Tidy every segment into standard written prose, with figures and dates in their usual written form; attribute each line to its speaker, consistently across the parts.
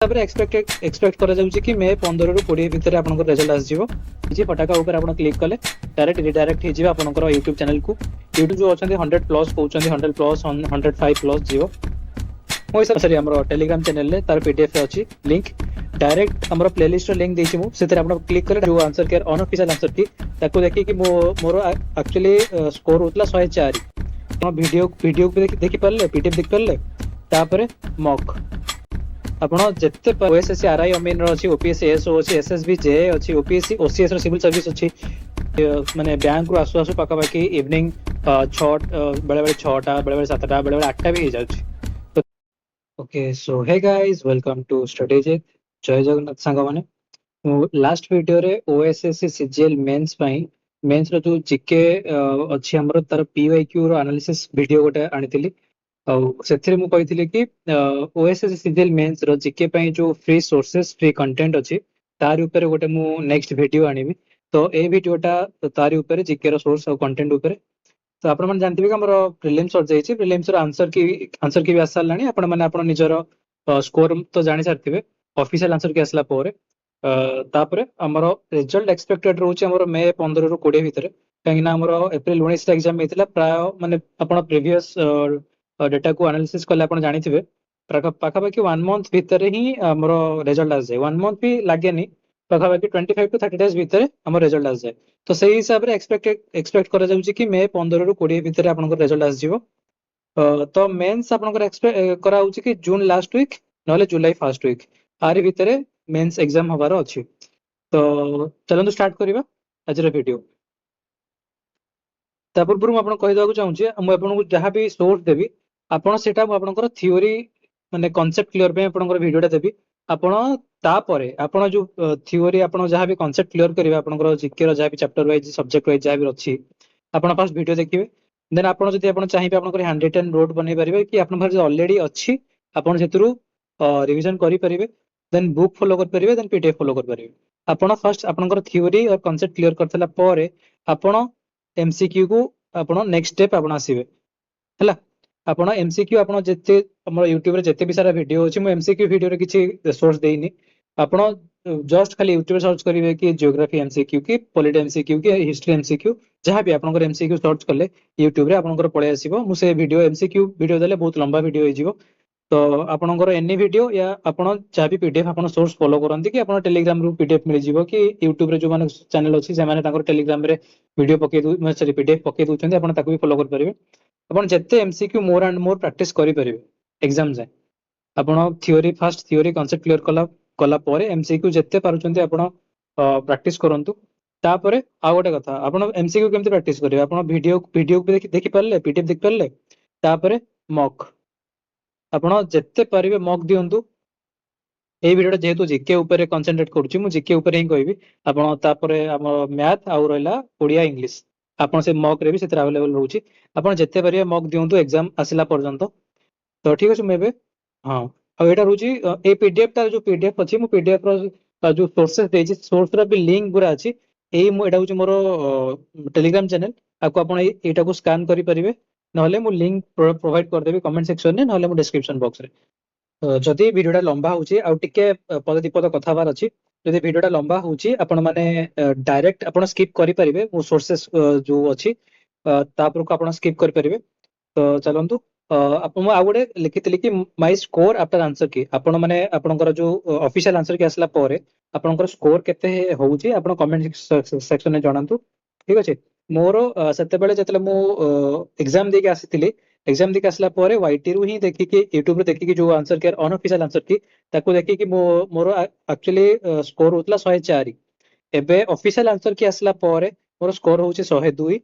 Speaker 1: तापर एक्सपेक्ट करा जाउची कि मे 15 रु 20 भितर आपनकर रिजल्ट आस जीवो जी फटाका ऊपर आपण क्लिक कले डायरेक्ट रिडायरेक्ट हे जीवा आपनकर YouTube चैनल को YouTube जो अछंती 100 प्लस कहउछंती 100 प्लस 105 प्लस जीवो मो हिसाब से हमर टेलीग्राम चैनल ले तार पीडीएफ अछि लिंक डायरेक्ट हमर प्लेलिस्ट लिंक देछि मु सेते आपण क्लिक करे जो आंसर केयर अनऑफिशियल आंसर की ताको देखि कि मोर एक्चुअली स्कोर होतला 104 हम वीडियो पे देखि परले पीडीएफ देख परले तापर मॉक आपण जत्ते ओएसएससी आरआई अमीन रो अछि ओपीएससी एसओ अछि एसएसबी जे अछि ओपीएससी ओसीएस रो सिविल सर्विस अछि माने बैंक रो आसु आसु पाका बाकी इवनिंग 6 बेले बेले 6टा बेले बेले 7टा बेले बेले 8टा भी हो जाउछि okay so hey guys welcome to strategic Jai Jagannath सांग माने लास्ट वीडियो रे ओएसएससी सीजीएल मेंस पई मेंस रो जो जीके अछि हमरो तार पीवाईक्यू रो एनालिसिस वीडियो गोटे आनिथिली से मु कही कि ओएसएससी सीजीएल मेंस रो जीके पई जो फ्री सोर्सेस फ्री कंटेंट अछि तार ऊपर गोटे मु नेक्स्ट वीडियो आनिबी तो ए वीडियोटा तार ऊपर जीके रो सोर्स और कंटेंट ऊपर तो आपण मन जानथिबे कि हमर प्रीलिम्स सर जाईछि प्रीलिम्स रो आंसर की भी आसा लानी आपण माने आपण निजर स्कोर तो जानि सारथिबे ऑफिशियल आंसर की आसला पोरे तापरे हमर रिजल्ट एक्सपेक्टेड रहउछि हमर मे 15 रु 20 भितर काहे ना हमर एप्रिल 19 एग्जाम हेतिला प्राय माने आपण प्रीवियस डेटा को एनालिसिस कले आपण जानिथिबे पाखापाखि 1 मंथ भितर ही हमर रिजल्ट आस जाय 1 मंथ भी लागेनी पाखापाखि 25 टू 30 डेज भितर हमर रिजल्ट आस जाय तो सेही हिसाब रे एक्सपेक्ट करा जाउछि कि मे 15 रु 20 भितर आपनकर रिजल्ट आस जिवो तो मेंस आपनकर एक्सपेक्ट करा होछि कि जून लास्ट वीक नले जुलाई फर्स्ट वीक आरि भितर मेंस एग्जाम हबार अछि तो चलंतु स्टार्ट करिबा आज रे वीडियो ता पूर्व मु आपन कहि दବାକୁ चाहूछि मु आपन जहां भी सोर्स देबी आपन सेटा मु आपनकर थ्योरी माने कांसेप्ट क्लियर पे आपनकर वीडियोटा देबी आपण तापरे आपण जो थ्योरी आपण जहां भी कांसेप्ट क्लियर करिवे आपनकर जीके रो जहां भी चैप्टर वाइज सब्जेक्ट वाइज जहां भी अछि आपण फर्स्ट वीडियो देखिबे देन आपण जदि आपण चाहिबे आपनकर हैंड रिटन नोट बनै परिबे कि आपन भर ऑलरेडी अछि आपण सेतरु रिवीजन करि परिबे देन बुक फॉलो कर परिबे देन पीडीएफ फॉलो कर परिबे आपण फर्स्ट आपनकर थ्योरी और कांसेप्ट क्लियर करथला परे आपण एमसीक्यू को आपण नेक्स्ट स्टेप आपण आसीबे हला आपण एमसीक्यू आपण जते हमर YouTube रे जते भी सारा वीडियो अछि मु एमसीक्यू वीडियो रे किछि सोर्स देइनी आपण जस्ट खाली YouTube रे सर्च करिवे कि ज्योग्राफी एमसीक्यू की पॉलिटी एमसीक्यू की हिस्ट्री एमसीक्यू जहां भी आपनकर एमसीक्यू सर्च करले YouTube रे आपनकर पळे आसीबो मु से वीडियो एमसीक्यू वीडियो देले बहुत लंबा वीडियो हे जिवो तो आपनकर एनी वीडियो या आपण जहां भी पीडीएफ आपण सोर्स फॉलो करंती कि आपण टेलीग्राम रु पीडीएफ मिल जिवो कि YouTube रे जो माने चैनल अछि से माने ताकर टेलीग्राम रे वीडियो पके दु सॉरी पीडीएफ पके दुचंती आपण ताकू भी फॉलो कर परिबे आपण जत्ते MCQ more and more practice करि परिबे एग्जाम जाय आपण theory first theory concept clear कला परे एमसीक्यू जत्ते पारुचंती आपण प्रैक्टिस करंतु तापरे आ गोटे कथा आपण एमसीक्यू केमते प्रैक्टिस करिवे आपण वीडियो पे देखि परले पीडीएफ देख परले तापरे मॉक आपण जत्ते परिबे मॉक दियंतु ए वीडियो जेहेतु जीके ऊपर कंसंट्रेट करूची मु जीके ऊपर ही कहबी आपण तापरे हम मैथ आ रहला ओडिया इंग्लिश आपण से मॉक रे भी सेते अवेलेबल रहउची आपण जत्ते परिबे मॉक दियंतु एग्जाम आसिला पर्यंत तो ठीक अछि मेबे हां आ एटा रहउची ए पीडीएफ ता जो पीडीएफ अछि मु पीडीएफ रो जो सोर्सेस देछि सोर्स रो भी लिंक पूरा अछि एई मु एटा होची मोर टेलीग्राम चैनल आको आपण एटा को स्कैन करि परिबे नहले मु लिंक प्रोवाइड कर देबी कमेंट सेक्शन ने नहले मु डिस्क्रिप्शन बॉक्स रे जदि वीडियोटा लंबा होची आ टिके पद दीपद कथा बार अछि जदि वीडियोटा लंबा होची आपण माने डायरेक्ट आपण स्किप करि परिबे मु सोर्सेस जो अछि तापर को आपण स्किप करि परिबे तो चलंतु आपण आ गोटे लिखितली कि माय स्कोर आफ्टर आंसर की आपण माने आपनकर जो ऑफिशियल आंसर की आसला परे आपनकर स्कोर केते होउची आपण कमेंट सेक्शन में जणांतु ठीक अछि मोर सेते बेले जतले मु एग्जाम देके आसीतिली एग्जाम देके आसला परे वाईटी रु ही देखि कि YouTube रे देखि कि जो आंसर केयर अनऑफिशियल आंसर की ताको देखि कि मोर एक्चुअली स्कोर होतला 104 एबे ऑफिशियल आंसर की आसला परे मोर स्कोर होउची 102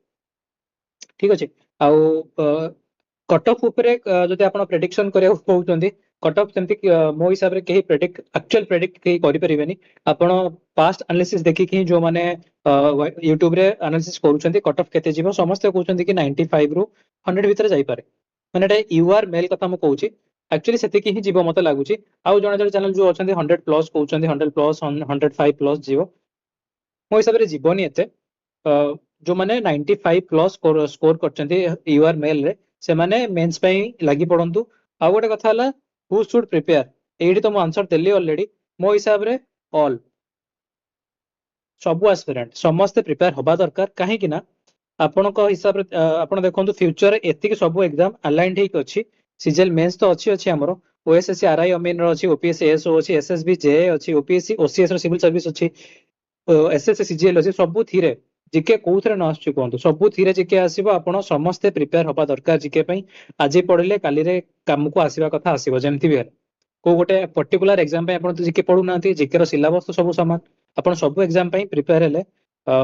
Speaker 1: ठीक अछि आउ कट ऑफ ऊपर जदि आपण प्रेडिक्शन करिया कहउचंदी कट ऑफ सेमति मो हिसाब रे केही प्रेडिक्ट एक्चुअल प्रेडिक्ट केही करि परिबेनी आपण पास्ट एनालिसिस देखि कि जो माने YouTube रे एनालिसिस करूचंदी कट ऑफ केते जीवो समस्त कहउचंदी कि 95 रु 100 भीतर जाई पारे माने एटा यूआर मेल कथा मु कहउची एक्चुअली सेते कि ही जीवो मते लागुची आउ जणे जणे चैनल जो अछंदी 100 प्लस कहउचंदी 100 प्लस 105 प्लस जीवो मो हिसाब रे जीवोनी एते जो माने 95 प्लस स्कोर करचंदी यूआर मेल रे से माने मेंस पई लागि पडंतु आ गोटे कथा हला हु शुड प्रिपेयर एठी तो मु आंसर देली ऑलरेडी मो हिसाब रे ऑल सबु एस्पिरेंट समस्ते प्रिपेयर होबा दरकार काहे कि ना आपणको हिसाब रे आपण देखंतु फ्यूचर एतिक सब एग्जाम अलाइंड हेक अछि सीजीएल मेंस तो अछि हमरो ओएसएससी आरआई अमीन रो अछि ओपीएससी एसओ अछि एसएसबी जे अछि ओपीएससी ओसीएस रो सिविल सर्विस अछि एसएससी सीजीएल अछि सबु थिरे जिके कोउथरे न आछी कोंतु सबु थिरे जिके आसीबो आपण समस्ते प्रिपेयर होबा दरकार जिके पई आज पढिले काली रे काम को आसीबा कथा आसीबो जेमति भी को गोटे पर्टिकुलर एग्जाम पे आपण जिके पढु नांती जिके रो सिलेबस तो सब समान आपण सब एग्जाम पे प्रिपेयर हेले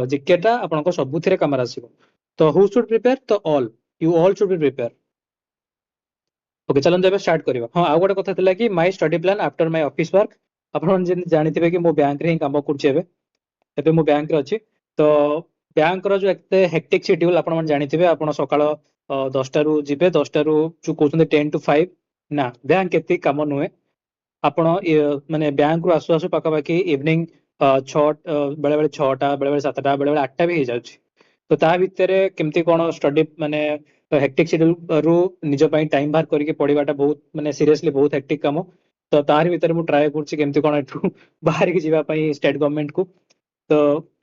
Speaker 1: जिके टा आपण को सबु थिरे काम आसीबो तो हु शुड प्रिपेयर तो all you all should be prepare okay चलन जब स्टार्ट करिवा हां आ गोटे कथा थिला कि my study plan after my office work आपण जे जानिथिबे कि मो बैंक रे ही काम करछि एबे मो बैंक रे अछि तो बैंक रो जो एते हेक्टिक शेड्यूल आपण मन जानिथिबे आपण सकाळ 10टा रु जिबे 10टा रु जो कहउछन 10 to 5 ना बैंक एते काम नुहे आपण माने बैंक रु आसु आसु पाका बाकी इवनिंग 6 बेले बेले 6टा बेले बेले 7टा बेले बेले 8टा भी हे जाउछि तो ता भितरे केमती कोन स्टडी माने हेक्टिक शेड्यूल रु निज पई टाइम बाहर करके पढिबाटा बहुत माने सीरियसली बहुत हेक्टिक काम तो तार भितर मु ट्राई करछि केमती कोन एठु बाहर के जीवा पई स्टेट गवर्नमेंट को तो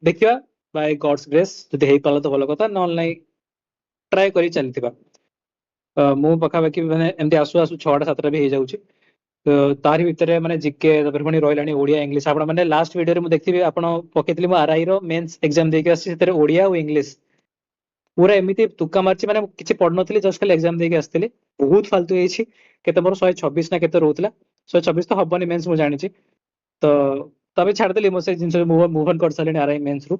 Speaker 1: देखिया बाय गॉड्स ग्रेस जदि हेई पाला तो भलो कथा न नै ट्राई करी चलतिबा मु पखा बाकी माने एमती आसु आसु 6टा 7टा भी हे जाउछि तारि भितरे माने जीके तपर पुनी रोइलानी ओडिया इंग्लिश आपण माने लास्ट वीडियो रे मु देखथिबे आपण पकेतली मु आरआई रो मेंस एग्जाम देके आसी सेतरे ओडिया और इंग्लिश पूरा एमिति तुक्का मारछि माने किछि पढनथली जस्ट खाली एग्जाम देके आस्थिली बहुत फालतू हेछि केते मोर 126 ना केते रहउतला 126 तो हबनी मेंस मु जानिछि तो तबे छाड़ देली मो से जिंस मूव ऑन कर सालेनी आरआई मेंस रु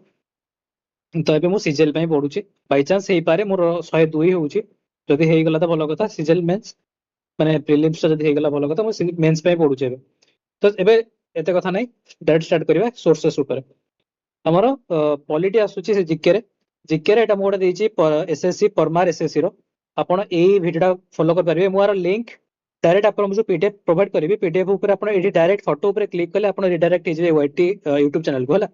Speaker 1: तो एबे मु सीजीएल पई पढुछि बाय चांस हेई पारे मोर 102 होउछि जदि हेई गला तो भलो कथा सीजीएल मेंस माने प्रीलिम्स जदि हेई गला भलो कथा मु मेंस पई पढुछि एबे तो एबे एते कथा नै डायरेक्ट स्टार्ट करबा सोर्सेस ऊपर हमर पॉलिटी आसुछि से जीके रे एटा मोडे देछि एसएससी परमार एसएससी रो आपण एई वीडियोटा फॉलो कर परिबे मोर लिंक डायरेक्ट आपण जो पीडीएफ प्रोवाइड करिवे पीडीएफ ऊपर आपण एडी डायरेक्ट फोटो ऊपर क्लिक कले आपण रिडायरेक्ट हे वाईटी यूट्यूब चैनल को हला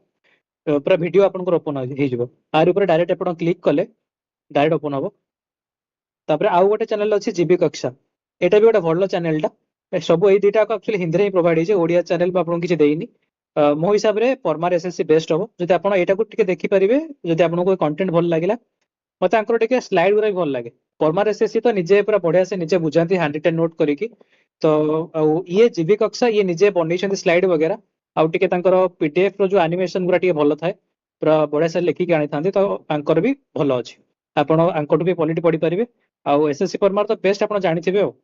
Speaker 1: पूरा वीडियो आपण को ओपन हे जिवो आर ऊपर डायरेक्ट आपण क्लिक कले डायरेक्ट ओपन हबो तापर आउ गोटे चैनल अछि जीबी कक्षा एटा भी गोटे भलो चैनल टा सब एई दुटा को एक्चुअली हिंदी रे प्रोवाइड हे जे ओडिया चैनल पे आपण किछि देइनी मो हिसाब रे परमार एसएससी बेस्ट हबो जदि आपण एटा को टिके देखि परिबे जदि आपण को कंटेंट भल लागिला मते आंकर टिके स्लाइड गुरा भल लागे परमार एसएससी तो निजे पूरा बढ़िया से निजे बुझांती हैंड रिटन नोट करिकी तो ये जीबी कक्षा ये निजे बनै स्लाइड वगैरह आउ टिके तांकर पीडीएफ रो जो एनिमेशन गुरा टिके भलो थाए पूरा बढ़िया से लिखि के आनी थांती तो आंकर भी भलो अछि आपण आंकर भी पॉलिटी पढि परिबे आउ एसएससी परमार तो बेस्ट आपण जानिथिबे हो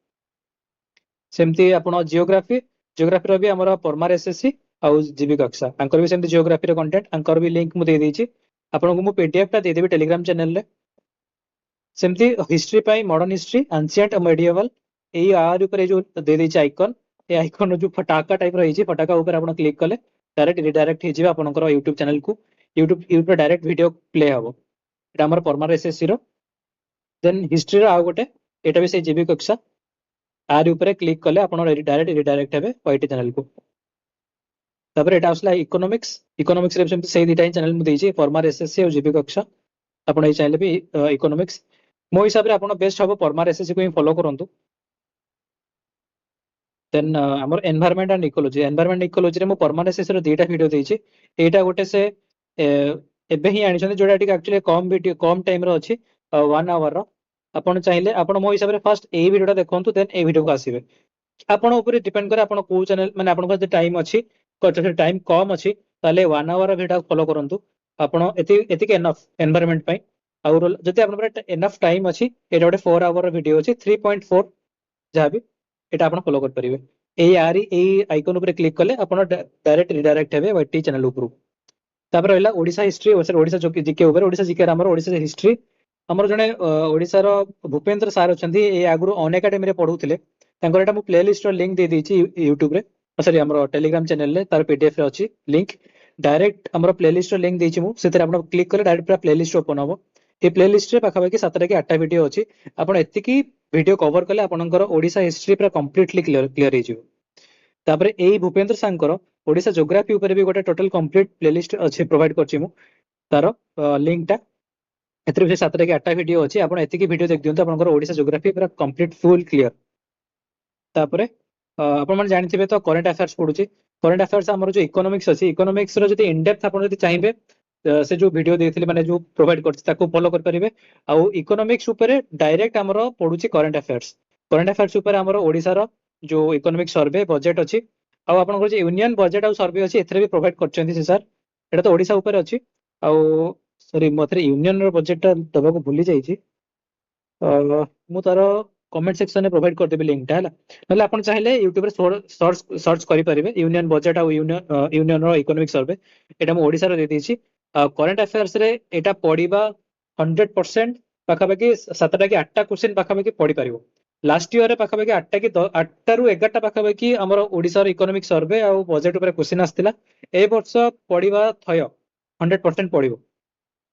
Speaker 1: सेमती आपण जियोग्राफी रो भी हमर परमार एसएससी आउ जीबी कक्षा आंकर भी सेमती जियोग्राफी रो कंटेंट आंकर भी लिंक मु दे देछि आपण को मु पीडीएफ ता दे देबी टेलीग्राम चैनल रे सेमती हिस्ट्री पई मॉडर्न हिस्ट्री एंशिएंट मेडिएवल एई आर ऊपर जो दे देछि आइकन ए आइकन जो फटाका टाइप रही फटाका ऊपर आपण क्लिक कले डायरेक्ट रिडायरेक्ट हे जिबा आपनकर यूट्यूब चैनल को यूट्यूब डायरेक्ट वीडियो प्ले हबो एटा हमर परमार एसएससी रो देन हिस्ट्री रो आ गोटे एटा भी से जीबी कक्षा आर ऊपर क्लिक कले आपण डायरेक्ट रिडायरेक्ट हेबे वाईटी चैनल को तापर एटा असला इकोनॉमिक्स रे सेमती से दिटा चैनल मु देछि परमार एसएससी और जीबी कक्षा आपण ए चैनल भी इकोनॉमिक्स मो हिसाब रे आपण बेस्ट हबो परमार एसएससी को ही फॉलो करंतु देन हमर एनवायरनमेंट इकोलॉजी रे मो परमार एसएससी रो दुटा वीडियो देछि एटा गोटे से एबे ही आनी जोटा टिक एक्चुअली कम वीडियो कम टाइम रो अछि 1 आवर रो आपण चाहिले आपण मो हिसाब रे फर्स्ट ए वीडियोटा देखंतु देन ए वीडियो को आसीबे आपण ऊपर डिपेंड करे आपण को चैनल माने आपण को टाइम अछि टाइम कम अछि ताले 1 आवर वीडियो फॉलो करंतु आपण एति एनफ एनवायरनमेंट पई और जति आपण पर एनफ टाइम अछि एटा गोटे 4 आवर वीडियो अछि 3.4 जहाबी एटा आपण फॉलो कर परिबे ए आइकन ऊपर क्लिक कले आपण डायरेक्ट रिडायरेक्ट हेबे वाईटी चैनल ऊपर तापर रहला ओडिसा हिस्ट्री ओडिसा जीके ऊपर ओडिसा जीके हमर ओडिसा हिस्ट्री हमर जने ओडिसा रो भूपेंद्र सर अछंती ए आगुरु ऑन एकेडमी रे पढुथिले तांकर एटा मु प्लेलिस्ट रो लिंक दे देछि यूट्यूब रे सॉरी हमर टेलीग्राम चैनल रे तार पीडीएफ रे अछि लिंक डायरेक्ट हमर प्लेलिस्ट रो लिंक देछि मु सेते आपण क्लिक करे डायरेक्ट पूरा प्लेलिस्ट ओपन हबो ए प्लेलिस्ट रे पाखा बाकी 7 कि 8 वीडियो अछि आपण एति की वीडियो कवर कले आपनकर ओडिसा हिस्ट्री पूरा कंप्लीटली क्लियर हे जिवो तापर एई भूपेंद्र सांकर ओडिसा ज्योग्राफी ऊपर भी गोटे टोटल कंप्लीट प्लेलिस्ट अछि प्रोवाइड करछि मु तार लिंक टा एथरे भी 7 कि 8 वीडियो अछि आपण एति की वीडियो देख दियंतु आपनकर ओडिसा ज्योग्राफी पूरा कंप्लीट फुल क्लियर तापर ଆପଣ ମାନେ ଜାଣିଥିବେ ତ କରେଣ୍ଟ ଆଫେୟାର୍स ପଢୁଛି। କରେଣ୍ଟ ଆଫେୟାର୍स ଆମର ଯୋଉ ଇକୋନୋମିକ୍ସ ଅଛି, ଇକୋନୋମିକ୍ସ ର ଯଦି ଇନଡେପ୍ଥ ଆପଣ ଯଦି ଚାହିଁବେ ସେ ଯୋଉ ଭିଡିଓ ଦେଇଥିଲି ମାନେ ଯୋଉ ପ୍ରୋଭାଇଡ କରିଛି ତାକୁ ଫଲୋ କରିପାରିବେ। ଆଉ ଇକୋନୋମିକ୍ସ ଉପରେ ଡାଇରେକ୍ଟ ଆମର ପଡୁଛି କରେଣ୍ଟ ଆଫେୟାର୍ସ। କରେଣ୍ଟ ଆଫେୟାର୍ସ ଉପରେ ଆମର ଓଡିଶାର ଯୋଉ ଇକୋନୋମିକ ସର୍ଭେ ବଜେଟ ଅଛି, ଆଉ ଆପଣଙ୍କର ଯୋଉ ୟୁନିୟନ ବଜେଟ ଆଉ ସର୍ଭେ ଅଛି ଏଥିରେ ବି ପ୍ରୋଭାଇଡ କରିଛନ୍ତି ସେ ସାର୍। ଏଟା ତ ଓଡିଶା ଉପରେ ଅଛି। ଆଉ ସରି ମତେ ୟୁନିୟନ ର ବଜେଟ ଟା ଦବାକୁ ଭୁଲି ଯାଇଛି। ମୁଁ ତାର କମେଣ୍ଟ ସେକ୍ସନ ରେ ପ୍ରୋଭାଇଡ କରିଦେବି ଲିଙ୍କଟା ହେଲା। ନହେଲେ ଆପଣ ଚାହିଁଲେ ୟୁଟ୍ୟୁବରେ ସର୍ଚ୍ଚ କରିପାରିବେ ୟୁନିୟନ ବଜେଟ ଆଉ ୟୁନିୟନ ର ଇକୋନୋମିକ ସର୍ଭେ। ଏଇଟା ମୁଁ ଓଡିଶାର ଦେଇଦେଇଛି। କରେଣ୍ଟ ଆଫେୟାର୍ସ ରେ ଏଇଟା ପଢିବା 100% ପାଖାପାଖି 7ଟା କି 8ଟା କ୍ୱେଶ୍ଚିନ୍ ପାଖାପାଖି ପଢିପାରିବ। ଲାଷ୍ଟ ଇୟରରେ ପାଖାପାଖି 8ଟାରୁ 11ଟା ପାଖାପାଖି ଆମର ଓଡିଶାର ଇକୋନୋମିକ ସର୍ଭେ ଆଉ ବଜେଟ ଉପରେ କ୍ୱେଶ୍ଚିନ୍ ଆସିଥିଲା। ଏ ବର୍ଷ ପଢିବା ଥୟ 100% ପଢିବ।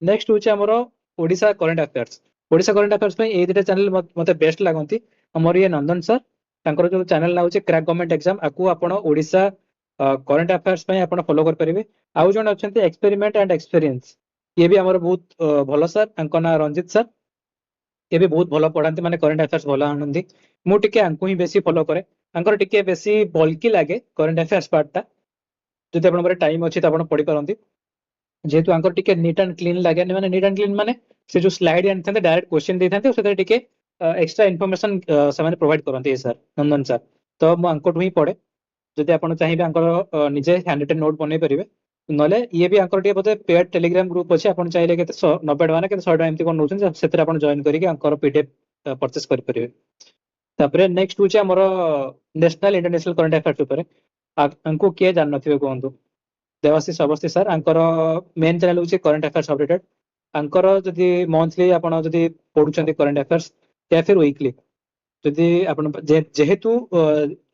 Speaker 1: ନେକ୍ସଟ ହଉଛି ଆମର Odisha current affairs. Odisha current affairs ପାଇଁ ଏଇ ଦୁଇଟା ଚ୍ୟାନେଲ ମତେ ବେଷ୍ଟ ଲାଗନ୍ତି। ଆମର ଇଏ ନନ୍ଦନ ସାର୍, ତାଙ୍କର ଯୋଉ ଚ୍ୟାନେଲ ନାଁ ହଉଛି କ୍ରାକ୍ ଗଭର୍ଣ୍ଣମେଣ୍ଟ ଏକ୍ସାମ, ଆକୁ ଆପଣ ଓଡିଶା କରେଣ୍ଟ ଆଫେୟାର୍ସ ପାଇଁ ଆପଣ ଫଲୋ କରିପାରିବେ। ଆଉ ଜଣେ ଅଛନ୍ତି ଏକ୍ସପେରିମେଣ୍ଟ ଆଣ୍ଡ ଏକ୍ସପେରିଏନ୍ସ, ଇଏ ବି ଆମର ବହୁତ ଭଲ ସାର୍। ତାଙ୍କ ନାଁ ରଞ୍ଜିତ ସାର୍। ଇଏ ବି ବହୁତ ଭଲ ପଢାନ୍ତି, ମାନେ କରେଣ୍ଟ ଆଫେୟାର୍ସ ଭଲ ଆଣନ୍ତି। ମୁଁ ଟିକେ ଆଙ୍କୁ ହିଁ ବେଶୀ ଫଲୋ କରେ। ତାଙ୍କର ଟିକେ ବେଶୀ ବଲ୍କି ଲାଗେ କରେଣ୍ଟ ଆଫେୟାର୍ସ ପାର୍ଟଟା। ଯଦି ଆପଣଙ୍କର ଟାଇମ ଅଛି ତ ଆପଣ ପଢିପାରନ୍ତି। ଯେହେତୁ ଆଙ୍କର ଟିକେ ନିଟ୍ ଆଣ୍ଡ କ୍ଲିନ୍ ଲାଗେନି, ମାନେ ନିଟ୍ ଆଣ୍ଡ କ୍ଲିନ୍ ମାନେ ସେ ଯୋଉ ସ୍ଲାଇଡ ଆଣିଥାନ୍ତି ଡାଇରେକ୍ଟ କ୍ୱେଶ୍ଚିନ୍ ଦେଇଥାନ୍ତି, ଆଉ ସେଥିରେ ଟିକେ ଏକ୍ସଟ୍ରା ଇନଫର୍ମେସନ ସେମାନେ ପ୍ରୋଭାଇଡ କରନ୍ତି ଏ ସାର୍, ନନ୍ଦନ ସାର୍। ତ ମୁଁ ଆଙ୍କଠୁ ହିଁ ପଢେ। ଯଦି ଆପଣ ଚାହିଁବେ ଆଙ୍କର ନିଜେ ହ୍ୟାଣ୍ଡ ରିଟେନ୍ ନୋଟ୍ ବନେଇ ପାରିବେ। ନହେଲେ ଇଏ ବି ଆଙ୍କର ଟିକେ ବୋଧେ ପେଡ୍ ଟେଲିଗ୍ରାମ ଗ୍ରୁପ ଅଛି, ଆପଣ ଚାହିଁଲେ କେତେ 90 ଟଙ୍କା ନା କେତେ 100 ଟଙ୍କା ଏମିତି କଣ ନଉଛନ୍ତି, ସେଥିରେ ଆପଣ ଜଏନ୍ କରିକି ଆଙ୍କର ପିଡିଏଫ ପରଚେସ କରିପାରିବେ। ତାପରେ ନେକ୍ସଟ ହଉଛି ଆମର ନ୍ୟାସନାଲ ଇଣ୍ଟରନ୍ୟାସନାଲ କରେଣ୍ଟ ଆଫେୟାର୍ସ ଉପରେ। ଆଙ୍କୁ କିଏ ଜାଣିନଥିବେ କୁହନ୍ତୁ? ଦେବାଶିଷ ଅବସ୍ଥି ସାର୍, ଆଙ୍କର ମେନ୍ ଚ୍ୟାନେଲ ହଉଛି କରେଣ୍ଟ ଆଫେୟାର୍ସ ଅପଡେଟେଡ। ଆଙ୍କର ଯଦି ମନ୍ଥଲି ଆପଣ ଯଦି ପଢୁଛନ୍ତି କରେଣ୍ଟ ଆଫେୟାର୍ସ या फिर ୱିକଲି, ଯଦି ଆପଣ ଯେହେତୁ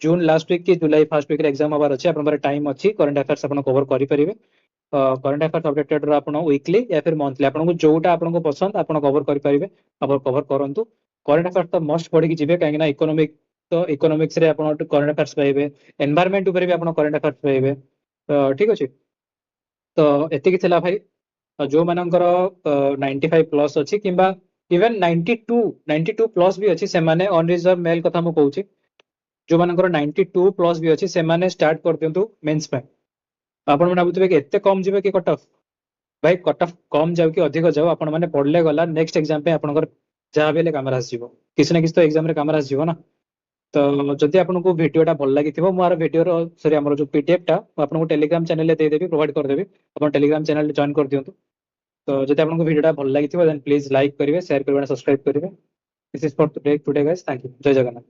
Speaker 1: ଜୁନ ଲାଷ୍ଟ ୱିକ୍ କି ଜୁଲାଇ ଫାର୍ଷ୍ଟ ୱିକ୍ ରେ ଏକ୍ସାମ ହବାର ଅଛି, ଆପଣଙ୍କର ଟାଇମ ଅଛି, କରେଣ୍ଟ ଆଫେୟାର୍ସ ଆପଣ କଭର କରିପାରିବେ। କରେଣ୍ଟ ଆଫେୟାର୍ସ ଅପଡେଟେଡ ର ଆପଣ ୱିକଲି या फिर ମନ୍ଥଲି ଆପଣଙ୍କୁ ଯୋଉଟା ଆପଣଙ୍କୁ ପସନ୍ଦ ଆପଣ କଭର କରିପାରିବେ, ଆପଣ କଭର କରନ୍ତୁ। କରେଣ୍ଟ ଆଫେୟାର୍ସ ତ ମଷ୍ଟ ପଢିକି ଯିବେ, କାହିଁକି ନା ଇକୋନୋମିକ୍ସ ରେ ଆପଣ କରେଣ୍ଟ ଆଫେୟାର୍ସ ପାଇବେ, ଏନଭାୟରମେଣ୍ଟ ଉପରେ ବି ଆପଣ କରେଣ୍ଟ ଆଫେୟାର୍ସ ପାଇବେ। ଠିକ ଅଛି, ତ ଏତିକି ଥିଲା ଭାଇ। ଯୋଉମାନଙ୍କର 95 ପ୍ଲସ୍ ଅଛି କିମ୍ବା ଇଭେନ 92 ପ୍ଲସ୍ ବି ଅଛି, ସେମାନେ ଅନରିଜର୍ଭ ମେଲ କଥା ମୁଁ କହୁଛି, ଯୋଉମାନଙ୍କର 92 ପ୍ଲସ୍ ବି ଅଛି ସେମାନେ ଷ୍ଟାର୍ଟ କରିଦିଅନ୍ତୁ ମେନ୍ସ ପାଇଁ। ଆପଣ ମାନେ ଭାବୁଥିବେ କି ଏତେ କମ ଯିବେ କି କଟ ଅଫ୍? ଭାଇ କଟ ଅଫ୍ କମ ଯାଉ କି ଅଧିକ ଯାଉ, ଆପଣ ମାନେ ପଢିଲେ ଗଲା, ନେକ୍ସଟ ଏକ୍ସାମ ପାଇଁ ଆପଣଙ୍କର ଯାହା ବି ହେଲେ କାମରେ ଆସିଯିବ। କିଛି ନା କିଛି ତ ଏକ୍ସାମ ରେ କାମରେ ଆସିଯିବ ନା। ତ ଯଦି ଆପଣଙ୍କୁ ଭିଡିଓଟା ଭଲ ଲାଗିଥିବ, ମୁଁ ଆର ଭିଡିଓର ସରି ଆମର ଯୋଉ ପିଡିଏଫ ଟା ମୁଁ ଆପଣଙ୍କୁ ଟେଲିଗ୍ରାମ ଚ୍ୟାନେଲରେ ଦେଇଦେବି, ପ୍ରୋଭାଇଡ କରିଦେବି। ଆପଣ ଟେଲିଗ୍ରାମ ଚ୍ୟାନେଲରେ ଜଏନ୍ କରିଦିଅନ୍ତୁ। ତ ଯଦି ଆପଣଙ୍କୁ ଭିଡିଓଟା ଭଲ ଲାଗିଥିବ ଦେନ୍ ପ୍ଲିଜ ଲାଇକ୍ କରିବେ, ସେୟାର କରିବେ, ସବସ୍କ୍ରାଇବ କରିବେ। This is for today guys, thank you, ଜୟ ଜଗନ୍ନାଥ।